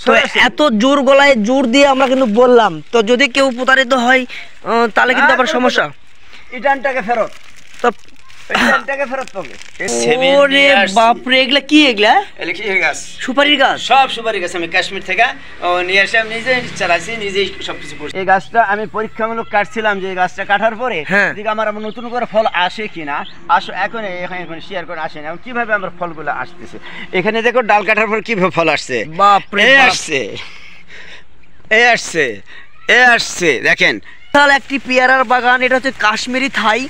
তো এত জোর গলায় জোর দিয়ে আমরা কিন্তু বললাম, তো যদি কেউ প্রতারিত হয় তাহলে কিন্তু আবার সমস্যা। ইটানটাকে ফেরত, তো ইটানটাকে ফেরত পাবে। ওরে বাপরে, এগুলা কি? এগুলা ইলেকট্রিক গাছ, সুপারির গাছ, সব সুপারি গাছ। আমি কাশ্মীর থেকে নিয়ে এসে আমি নিজে চালাইছি, নিজেই সবকিছু করছি। এই গাছটা আমি পরীক্ষামূলক কাটছিলাম, যে এই গাছটা কাটার পরে দিকে আমার নতুন করে ফল আসে কিনা। এখন এখন শেয়ার করে আসে না, কিভাবে আমার ফলগুলো আসতেছে। এখানে দেখো ডাল কাটার পর কিভাবে ফল আসছে। বাপরে আসছে, আসছে, আসছে, দেখেন। একটি পেয়ারার বাগান, এটা হচ্ছে কাশ্মীরি থাই।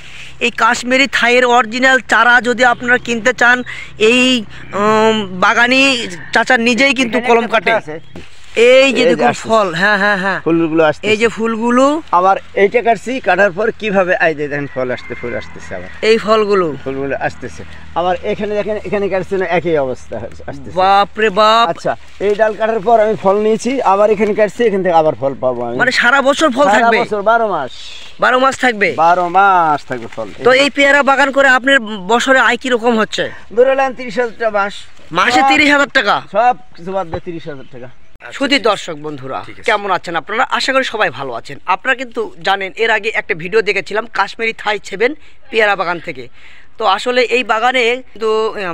এই কাশ্মীরি থাইয়ের অরিজিনাল চারা যদি আপনারা কিনতে চান, এই বাগানি চাচা নিজেই কিন্তু কলম কাটে। এই যে দেখুন ফল, হ্যাঁ হ্যাঁ হ্যাঁ, ফুলগুলো আসছে, এই যে ফুলগুলো। আবার এইটা কাটছি, কাটার পর কিভাবে দেখেন ফল আসতে, ফুল আসতেছে। আবার এই ফুলগুলো আসতেছে। আবার এখানে দেখেন, এখানে কাটছে না, একই অবস্থা আসতেছে। বাপরে বাপ। আচ্ছা, এই ডাল কাটার পর আমি ফল নিয়েছি, আবার এখানে কাটছি, এখান থেকে আবার ফল পাবো আমি। মানে সারা বছর ফল থাকবে? 12 মাস, 12 মাস থাকবে, 12 মাস থাকবে ফল। তো এই পেয়ারা বাগান করে আপনার বছরে আয় কি রকম হচ্ছে? ধরে নেন 30,000 টাকা মাস, মাসে 30,000 টাকা, সব কিছু বাদ দিয়ে 30,000 টাকা। শুধু দর্শক বন্ধুরা, কেমন আছেন আপনারা? আশা করি সবাই ভালো আছেন। আপনারা কিন্তু জানেন, এর আগে একটা ভিডিও দেখেছিলাম কাশ্মীরি থাই 7 পেয়ারা বাগান থেকে। তো আসলে এই বাগানে কিন্তু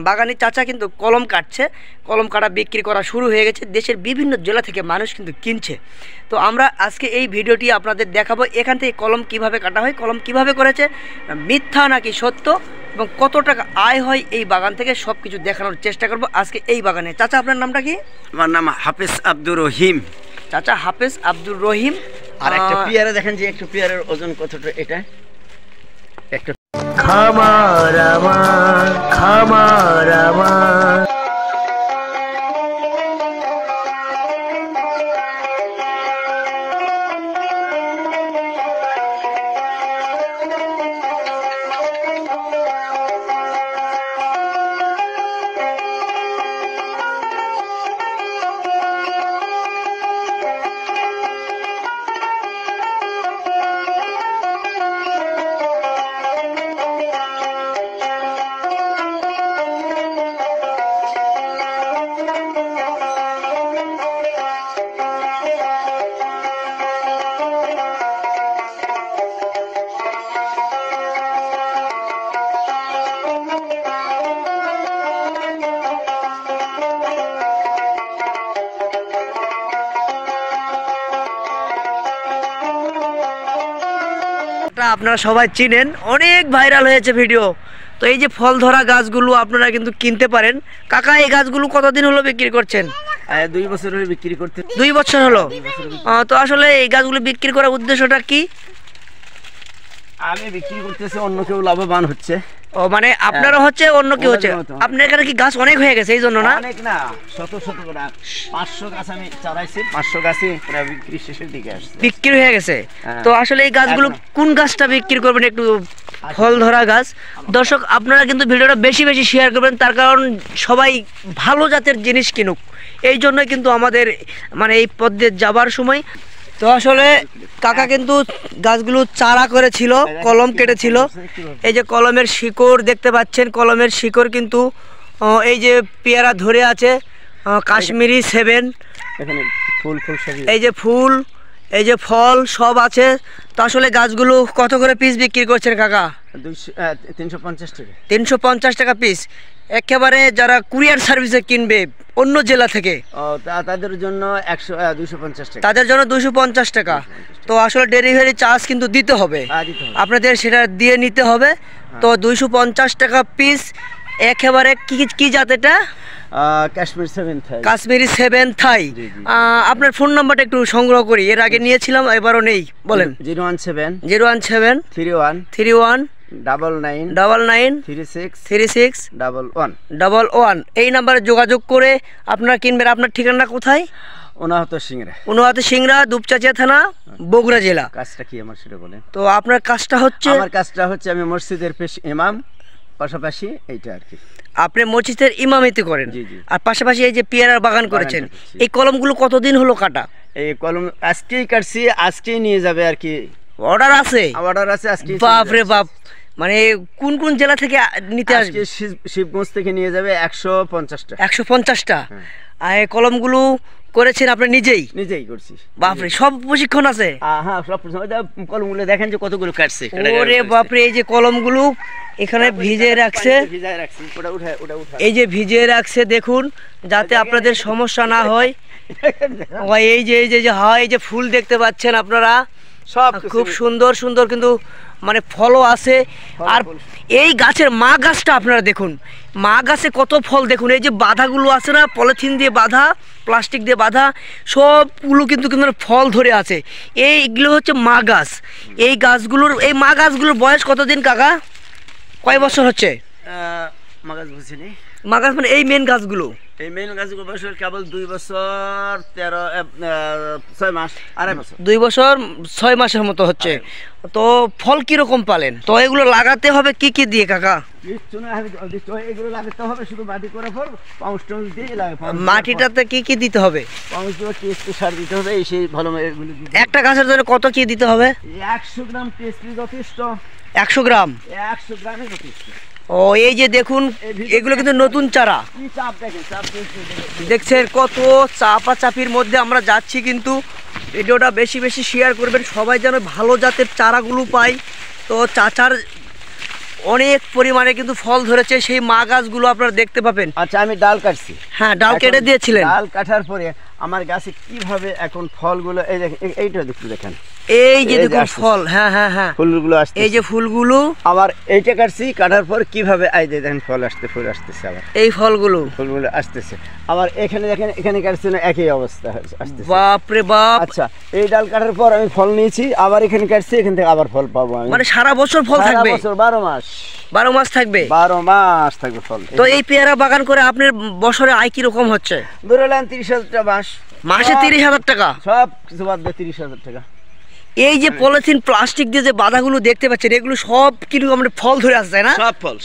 বাগানি চাচা কিন্তু কলম কাটছে, কলম কাটা বিক্রি করা শুরু হয়ে গেছে। দেশের বিভিন্ন জেলা থেকে মানুষ কিন্তু কিনছে। তো আমরা আজকে এই ভিডিওটি আপনাদের দেখাবো, এখান থেকে কলম কিভাবে কাটা হয়, কলম কিভাবে করেছে, মিথ্যা নাকি সত্য, এবং কত টাকা আয় হয় এই বাগান থেকে, সব কিছু দেখানোর চেষ্টা করব আজকে এই বাগানে। চাচা, আপনার নামটা কি? আমার নাম হাফেজ আব্দুর রহিম। চাচা হাফেজ আব্দুর রহিম। আর একটা পেয়ারা দেখেন, যে একটা পেয়ারার ওজন কতটা, এটা একটা খামার আমার, খামার আমার। আপনারা সবাই চিনেন, অনেক ভাইরাল হয়েছে ভিডিও। তো এই যে ফল ধরা গাছগুলো আপনারা কিন্তু কিনতে পারেন। কাকা, এই গাছগুলো কতদিন হলো বিক্রি করছেন? 2 বছর হলো বিক্রি করতে। 2 বছর হলো। তো আসলে এই গাছগুলো বিক্রি করার উদ্দেশ্যটা কি? আমি বিক্রি করতেছি, অন্য কেউ লাভবান হচ্ছে। ও মানে আপনারা হচ্ছে, অন্য কেউ হচ্ছে। আপনার এখানে কি গাছ অনেক হয়ে গেছে এই জন্য? না অনেক না, শত শত করে 500 গাছ আমি চারাইছি, 500 গাছই প্রায় বিক্রি শেষের দিকে আসছে, বিক্রি হয়ে গেছে। তো আসলে এই গাছগুলো কোন গাছটা বিক্রি করবেন একটু? ফল ধরা গাছ। দর্শক, আপনারা কিন্তু ভিডিওটা বেশি বেশি শেয়ার করবেন, তার কারণ সবাই ভালো জাতের জিনিস কিনুক। এই জন্যই কিন্তু আমাদের মানে এই পথে যাবার সময়। তো আসলে কাকা কিন্তু গাছগুলো চারা করেছিল, কলম কেটেছিল। এই যে কলমের শিকড় দেখতে পাচ্ছেন, কলমের শিকড় কিন্তু এই যে পেয়ারা ধরে আছে, কাশ্মীরি 7। এখানে ফুল ফুল সব, এই যে ফুল, এই যে ফল সব আছে। তো আসলে গাছগুলো কত করে পিস বিক্রি করছেন কাকা? 350 টাকা। 350 টাকা পিস। একেবারে যারা কুরিয়ার সার্ভিসে কিনবে অন্য জেলা থেকে, তাদের জন্য 250 টাকা, তাদের জন্য 250 টাকা। তো আসলে ডেলিভারি চার্জ কিন্তু দিতে হবে আপনাদের, সেটা দিয়ে নিতে হবে। তো 250 টাকা পিস। একেবারে কি জাত এটা? কাশ্মীরি 7 থাই। আপনার ফোন নাম্বারটা একটু সংগ্রহ করি, এর আগে নিয়েছিলাম, এবারও নেই, বলেন। 017 31 99 36 11। এই নাম্বারে যোগাযোগ করে আপনারা কিনবেন। আপনার ঠিকানা কোথায়? উনহাতে সিংড়া, দুপচাচিয়া থানা, বগুড়া জেলা। কাজটা কি আমার সেটা বলেন। তো আপনার কাজটা হচ্ছে? আমার কাজটা হচ্ছে আমি মসজিদের ইমাম, পাশাপাশি এইটা আর কি। আপনি মসজিদের ইমামতি করেন, আর পাশাপাশি এই যে পেয়ারার বাগান করেছেন। এই কলমগুলো কতদিন হলো কাটা? এই কলম আজকেই কাটছি, আজকেই নিয়ে যাবে আর কি। অর্ডার আছে? অর্ডার আছে আজকে। বাপ রে বাপ, মানে কোন কোন জেলা থেকে নিতে আসবে? শিবগঞ্জ থেকে নিয়ে যাবে 150টা। 150টা। আর এই কলমগুলো করেছেন আপনি নিজেই? নিজেই করছি। বাপরে, সব প্রশিক্ষণ আছে? হ্যাঁ, সব কলমগুলো দেখেন যে কতগুলো কাটছে। ওরে বাপরে, এই যে কলমগুলো এখানে ভিজিয়ে রাখছে, এই যে ভিজিয়ে রাখছে দেখুন, যাতে আপনাদের সমস্যা না হয়। এই যে এই যে ফুল দেখতে পাচ্ছেন আপনারা, সব খুব সুন্দর সুন্দর, কিন্তু মানে ফলও আছে। আর এই গাছের মা গাছটা আপনারা দেখুন, মা গাছে কত ফল দেখুন। এই যে বাধাগুলো আছে না, পলিথিন দিয়ে বাঁধা, প্লাস্টিক দিয়ে বাঁধা, সবগুলো কিন্তু ফল ধরে আছে। এইগুলো হচ্ছে মা গাছ। এই গাছগুলোর, এই মা গাছগুলোর বয়স কতদিন কাকা? কয় বছর হচ্ছে? মা গাছ বুঝিনি। মা গাছ মানে এই মেন গাছগুলো? এই মেন গাছগুলো বয়স কেবল 2 বছর 6 মাস, 2.5 বছর। 2 বছর 6 মাসের মতো হচ্ছে। তো ফল কিরকম পালেন? তো এগুলো লাগাতে হবে কি কি দিয়ে কাকা? এগুলো লাগাতে হবে শুধু মাটি করে ফল, পাউশ টাউশ দিয়ে মাটিটাতে কি কি দিতে হবে? পাউশগুলো টিএসপি সার দিতে হবে। এই সেই ভালো এগুলো একটা গাছের জন্য কত কি দিতে হবে? 100 গ্রাম টিএসপি যথেষ্ট। 100 গ্রাম? 100 গ্রামে যথেষ্ট। ও, এই যে দেখুন, এগুলো কিন্তু নতুন চারা। দেখছেন কত চাপাচাপির মধ্যে আমরা যাচ্ছি, কিন্তু ভিডিওটা বেশি বেশি শেয়ার করবেন, সবাই যেন ভালো জাতের চারাগুলো পায়। তো চাচার অনেক পরিমাণে কিন্তু ফল ধরেছে, সেই মা গাছগুলো আপনারা দেখতে পাবেন। আচ্ছা, আমি ডাল কাটছি। হ্যাঁ, ডাল কেটে দিয়েছিলেন। ডাল কাটার পরে আমার গাছে কিভাবে এখন ফলগুলো, এই দেখেন, এইটা দেখেন, এই যে দেখুন ফল। হ্যাঁ হ্যাঁ হ্যাঁ, ফুলগুলো আসছে। এই যে ফুলগুলো আবার এইটা কাটছি, কাটার পর কিভাবে এই যে দেখেন ফুল আসতেছে। আবার এই ফুলগুলো আসতেছে। আবার এখানে দেখেন, এখানে কাটছে না, একই অবস্থা আসতেছে। বাপ রে বাপ। আচ্ছা, এই ডাল কাটার পর আমি ফল নিয়েছি, আবার এখানে কাটছি, এখান থেকে আবার ফল পাবো আমি। মানে সারা বছর ফল থাকবে? 12 মাস। 12 মাস থাকবে? 12 মাস থাকবে ফল। তো এই পেয়ারা বাগান করে আপনার বছরে আয় কি রকম হচ্ছে? ধরে নেন 30,000 টাকা মাসে। 30,000 টাকা? সব কিছু বাদ দিয়ে 30,000 টাকা। এই যে পলিথিন প্লাস্টিক দিয়ে যে বাধাগুলো দেখতে পাচ্ছেন, এগুলো সব কিন্তু আমরা ফল ধরে আসছে না?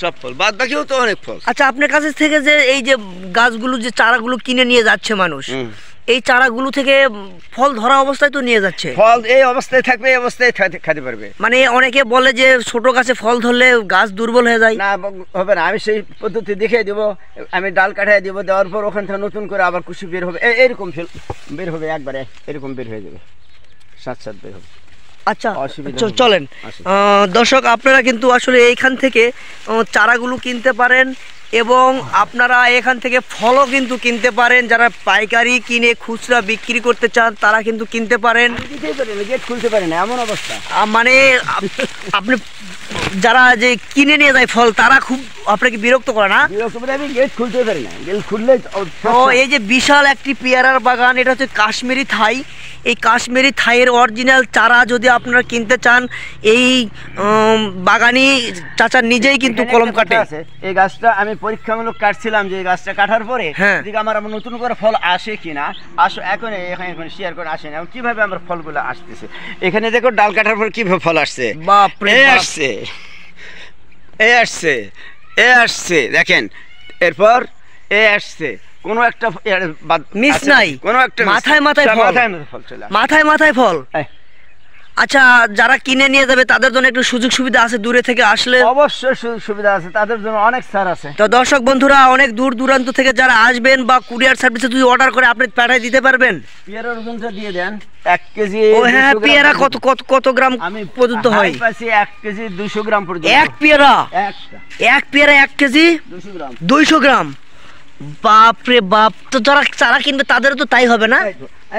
সব ফল বাদ বাকিও তো অনেক ফল। আচ্ছা, আপনার কাছে থেকে যে এই যে গাছগুলো, যে চারাগুলো কিনে নিয়ে যাচ্ছে মানুষ, এই চারাগুলো থেকে ফল ধরা অবস্থায় তো নিয়ে যাচ্ছে? ফল এই অবস্থায় থাকবে, এই অবস্থায় খেতে পারবে। মানে অনেকে বলে যে ছোট গাছে ফল ধরলে গাছ দুর্বল হয়ে যায়। না, হবে না। আমি সেই পদ্ধতি দেখিয়ে দেবো। আমি ডাল কাটাই দেবো, দেওয়ার পর ওখান থেকে নতুন করে আবার কুশি বের হবে, এরকম বের হবে, একবারে এরকম বের হয়ে যাবে, সাথে বের হবে। আচ্ছা, চলেন দর্শক, আপনারা কিন্তু আসলে এইখান থেকে চারাগুলো কিনতে পারেন, এবং আপনারা এখান থেকে ফলও কিন্তু কিনতে পারেন। যারা পাইকারি কিনে খুচরা বিক্রি করতে চান, তারা কিন্তু কিনতে পারেন। গেট খুলতে পারে না এমন অবস্থা। মানে আপনি যারা যে কিনে নিয়ে যায় ফল, তারা খুব আপনাকে বিরক্ত করে না? আমি গেট খুলতে পারি না, গেট খুললে। তো এই যে বিশাল একটি পেয়ারার বাগান, এটা হচ্ছে কাশ্মীরি থাই। এই কাশ্মীরি থাইয়ের অরিজিনাল চারা যদি আপনারা কিনতে চান, এই বাগানি চাচা নিজেই কিন্তু কলম কাটে। এই গাছটা আমি পরীক্ষামূলক কাটছিলাম, যে এই গাছটা কাটার পরে আমার নতুন করে ফল আসে কিনা। এখন শেয়ার করে আসে না, কিভাবে আমার ফলগুলো আসতেছে। এখানে দেখো, ডাল কাটার পর কিভাবে ফল আসছে। বাপরে, আসছে দেখেন। এরপর আসছে, কোনো একটা মিস নাই, কোনো একটা মাথায় মাথায় ফল। আচ্ছা, যারা কিনে নিয়ে যাবে তাদের জন্য একটু সুযোগ সুবিধা আছে? দূরে থেকে আসলে অবশ্যই সুযোগ সুবিধা আছে, তাদের জন্য অনেক ছাড় আছে। তো দর্শক বন্ধুরা, অনেক দূর দূরান্ত থেকে যারা আসবেন বা কুরিয়ার সার্ভিসে যদি অর্ডার করে, আপনি পাঠিয়ে দিতে পারবেন? পেয়ারার ওজনটা দিয়ে দেন 1 কেজি। ও হ্যাঁ, পেয়ারা কত গ্রাম পর্যন্ত হয়? 1 কেজি 200 গ্রাম পর্যন্ত। এক পেয়ারা 1 কেজি 200 গ্রাম? বাপরে বাপ। তো যারা চারা কিনবে তাদের তো তাই হবে না?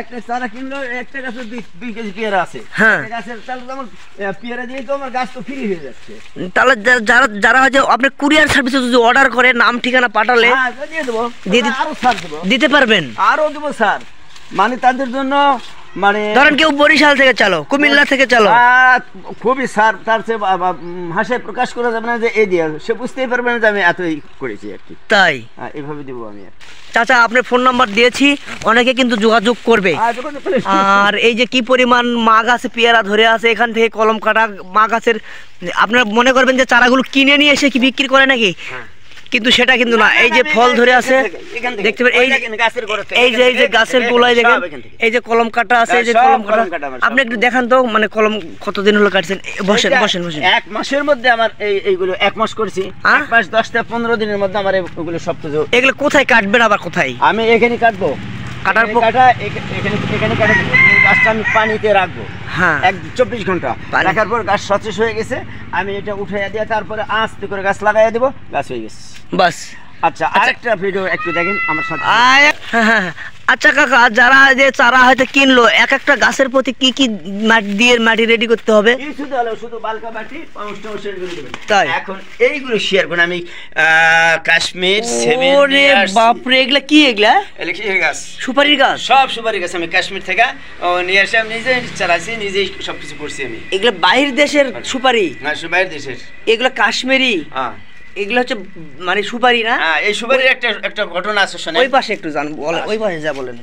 একটা চারা কিনলো, একটা গাছে 2 কেজি পেয়ারা আছে। হ্যাঁ, তাহলে আমার পেয়ারা দিয়ে তো আমার গাছ তো ফ্রি হয়ে যাচ্ছে। তাহলে যারা হচ্ছে আপনি কুরিয়ার সার্ভিসে যদি অর্ডার করে, নাম ঠিকানা পাঠালে দিয়ে দেবো, আরো ছাড় দেবো, দিতে পারবেন? আরো দেবো স্যার। মানে তাদের জন্য, মানে ধরেন কেউ বরিশাল থেকে চালো, কুমিল্লা থেকে চালো, খুবই স্যার, তার চেয়ে ভাষায় প্রকাশ করা যাবে না যে এই দিয়ে, সে বুঝতেই পারবে না যে আমি এতই করেছি আর কি। তাই এইভাবে দেবো আমি। চাচা, আপনার ফোন নাম্বার দিয়েছি, অনেকে কিন্তু যোগাযোগ করবে। আর এই যে কি পরিমাণ মা গাছে পেয়ারা ধরে আছে, এখান থেকে কলম কাটা মা গাছের, আপনারা মনে করবেন যে চারাগুলো কিনে নিয়ে এসে কি বিক্রি করে নাকি? কিন্তু সেটা কিন্তু না, এই যে ফল ধরে আছে দেখতে পারেন, এই যে গাছের গোলায় দেখেন এই যে কলম কাটা আছে, এই যে কলম কাটা। আপনি একটু দেখান তো, মানে কলম কতদিন হলো কাটছেন? বসেন বসেন বসেন। 1 মাসের মধ্যে আমার এইগুলো 1 মাস করছি, 1 মাস 10 থেকে 15 দিনের মধ্যে আমার এগুলো সব কিছু। এগুলো কোথায় কাটবেন আবার কোথায়? আমি এখানে কাটবো, কাটার পর এখানে কাটা গাছটা আমি পানিতে রাখবো, হ্যাঁ 24 ঘন্টা রাখার পর গাছ সতেজ হয়ে গেছে, আমি এটা উঠাইয়া দিয়ে তারপরে আস্তে করে গাছ লাগাইয়া দেবো, গাছ হয়ে গেছে বাস। আচ্ছা আরেকটা ভিডিও একটু দেখেন আমার সাথে। আচ্ছা কাকা, যারা যে চারা হয়তো কিনলো, এক একটা গাছের প্রতি কি কি মাটি রেডি করতে হবে? শুধু বালকা মাটি, তাই এখন এইগুলো শেয়ার করুন। আমি কাশ্মীর বাপরে, এগুলা কি? এগুলা গাছ, সুপারির গাছ, সব সুপারি গাছ আমি কাশ্মীর থেকে নিয়ে এসে আমি নিজে চালাইছি, নিজেই সবকিছু করছি আমি। এগুলা বাইরের দেশের সুপারি? না, বাইরের দেশের। এগুলা কাশ্মীরি? হ্যাঁ। এগুলো হচ্ছে মানে সুপারি না? হ্যাঁ, এই সুপারির একটা ঘটনা আছে, শুনে ওই পাশে একটু জান, বলেন ওই পাশে যা বলেন।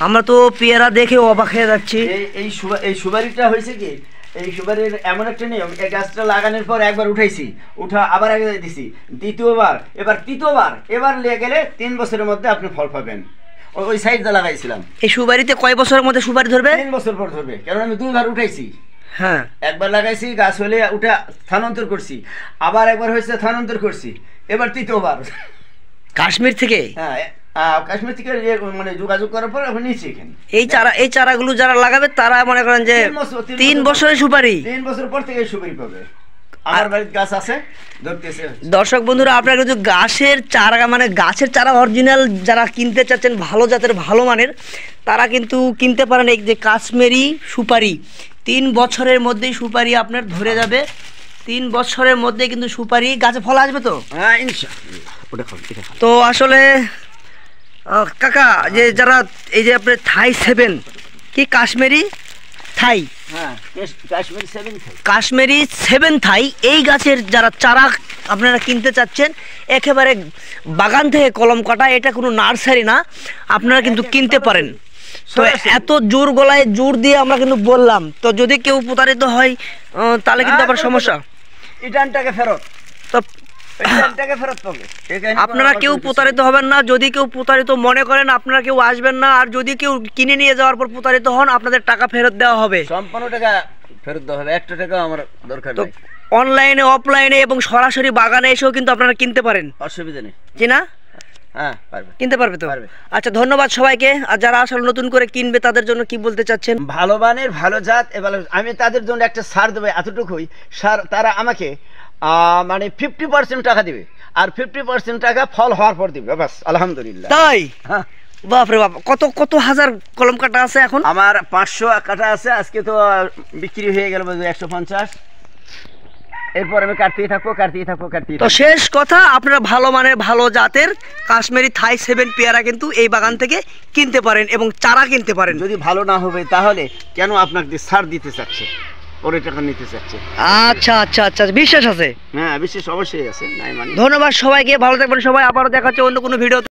আমরা তো পেয়ারা দেখে অবাক হয়ে যাচ্ছি। এই সুপারিটা হয়েছে কি, এই সুপারির এমন একটা নিয়ম, এই গাছটা লাগানোর পর একবার উঠাইছি, আবার আগে দিছি, দ্বিতীয়বার, এবার তৃতীয়বার, এবার নিয়ে গেলে 3 বছরের মধ্যে আপনি ফল পাবেন। ওই সাইডটা লাগাইছিলাম। এই সুপারিতে কয় বছরের মধ্যে সুপারি ধরবে? 3 বছর পর ধরবে, কারণ আমি 2 বার উঠাইছি। হ্যাঁ, একবার লাগাইছি, গাছ হলে উঠে স্থানান্তর করছি, আবার একবার হয়েছে স্থানান্তর করছি, এবার তৃতীয়বার কাশ্মীর থেকে। হ্যাঁ, কাশ্মীর থেকে মানে যোগাযোগ করার পর এখন নিচ্ছি এখানে। এই চারাগুলো যারা লাগাবে তারা মনে করেন যে 3 বছরের সুপারি, 3 বছর পর থেকে সুপারি পাবে। আমার বাড়িতে গাছ আছে, ধরতেছে। দর্শক বন্ধুরা, আপনারা কিন্তু গাছের চারা, মানে গাছের চারা অরিজিনাল যারা কিনতে চাচ্ছেন, ভালো জাতের ভালো মানের, তারা কিন্তু কিনতে পারেন এই যে কাশ্মীরি সুপারি। 3 বছরের মধ্যেই সুপারি আপনার ধরে যাবে, 3 বছরের মধ্যে কিন্তু সুপারি গাছে ফল আসবে। তো হ্যাঁ, ইনশাআল্লাহ। তো আসলে কাকা, যে যারা এই যে আপনার থাই 7 কি কাশ্মীরি থাই, হ্যাঁ কাশ্মীরি 7 থাই, এই গাছের যারা চারা আপনারা কিনতে চাচ্ছেন, একেবারে বাগান থেকে কলম কাটা, এটা কোনো নার্সারি না, আপনারা কিন্তু কিনতে পারেন। তো এত জোর গলায় জোর দিয়ে আমরা কিন্তু বললাম, তো যদি কেউ প্রতারিত হয় তাহলে কিন্তু আবার সমস্যা। ইটানটাকে ফেরত, তো আপনারা কেউ প্রতারিত হবেন না। যদি কেউ প্রতারিত মনে করেন, আপনারা কেউ আসবেন না। আর যদি কেউ কিনে নিয়ে যাওয়ার পর প্রতারিত হন, আপনাদের টাকা ফেরত দেওয়া হবে, সম্পূর্ণ টাকা ফেরত দেওয়া হবে, 1 টাকা আমার দরকার নেই। অনলাইনে, অফলাইনে এবং সরাসরি বাগানে এসেও কিন্তু আপনারা কিনতে পারেন, অসুবিধা নেই, জি না? হ্যাঁ, পারবে, কিনতে পারবে তো। আচ্ছা, ধন্যবাদ সবাইকে। আর যারা আসলে নতুন করে কিনবে তাদের জন্য কি বলতে চাচ্ছেন? ভালো মানের, ভালো জাত, এবার আমি তাদের জন্য একটা সার দেবো, এতটুকুই সার। তারা আমাকে মানে 50% টাকা দিবে, আর 50% টাকা ফল হওয়ার পর দিবে, বাস। আলহামদুলিল্লাহ। তাই? হ্যাঁ। বাপরে বাপ, কত হাজার কলম কাটা আছে এখন? আমার 500 কাটা আছে, আজকে তো বিক্রি হয়ে গেল 150। এরপর আমি কাটতেই থাকবো। তো শেষ কথা, আপনারা ভালো মানের ভালো জাতের কাশ্মীরি থাই 7 পেয়ারা কিন্তু এই বাগান থেকে কিনতে পারেন এবং চারা কিনতে পারেন। যদি ভালো না হবে তাহলে কেন আপনাকে ছাড় দিতে চাচ্ছে, ওর টাকা নিতে চাচ্ছে। আচ্ছা, বিশ্বাস আছে? হ্যাঁ, বিশ্বাস অবশ্যই আছে। ধন্যবাদ সবাইকে, ভালো থাকবেন সবাই। আবারও দেখা হচ্ছে অন্য কোনো ভিডিও।